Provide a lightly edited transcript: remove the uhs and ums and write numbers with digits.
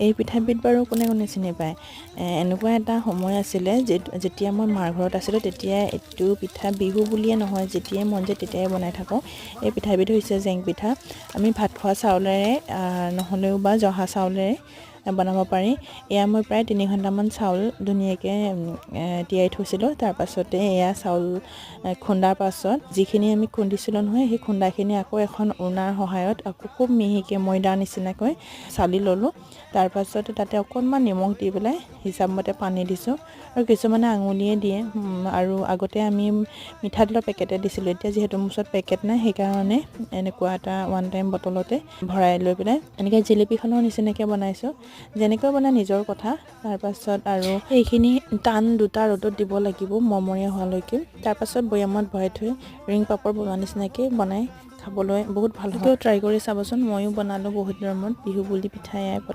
এই পিঠাবিধ বাৰু কোনে কোনে চিনি পায় এনেকুৱা এটা সময় আছিলে যেতিয়া মই মাৰ ঘৰত আছিলোঁ তেতিয়া এইটো পিঠা বিহু বুলিয়ে নহয় যেতিয়াই মন যায় তেতিয়াই বনাই থাকোঁ এই পিঠাবিধ হৈছে জেং পিঠা আমি ভাত খোৱা চাউলেৰে নহ'লেও বা জহা চাউলেৰে বনাব পাৰি এয়া মই প্ৰায় 3 ঘণ্টামান চাউল ধুনীয়াকৈ তিয়াই থৈছিলোঁ তাৰ পাছতে এয়া চাউল খুন্দাৰ পাছত যিখিনি আমি খুন্দিছিলোঁ নহয় সেই খুন্দাখিনি আকৌ এখন উনাৰ সহায়ত আকৌ খুব মিহিকৈ ময়দাৰ নিচিনাকৈ চালি ল'লোঁ তাৰ পাছতে তাতে অকণমান নিমখ দি পেলাই হিচাপমতে পানী দিছোঁ আৰু কিছুমানে আঙুলিয়ে দিয়ে আৰু আগতে আমি মিঠাতেলৰ পেকেটে দিছিলোঁ এতিয়া যিহেতু মোৰ ওচৰত পেকেট নাই সেইকাৰণে এনেকুৱা এটা ওৱান টাইম বটলতে ভৰাই লৈ পেলাই এনেকৈ জিলেপিখনৰ নিচিনাকৈ বনাইছোঁ যেনেকৈ বনাই নিজৰ কথা তাৰ পাছত আৰু এইখিনি টান দুটা ৰ'দত দিব লাগিব মমৰীয়া হোৱালৈকে তাৰ পাছত বৈয়ামত ভৰাই থৈ ৰিং পাপৰ বনোৱা নিচিনাকৈ বনাই খাবলৈ বহুত ভাল হয় ট্ৰাই কৰি চাবচোন ময়ো বনালোঁ বহুত দিনৰ মূৰত বিহু বুলি পিঠাই প্ৰথম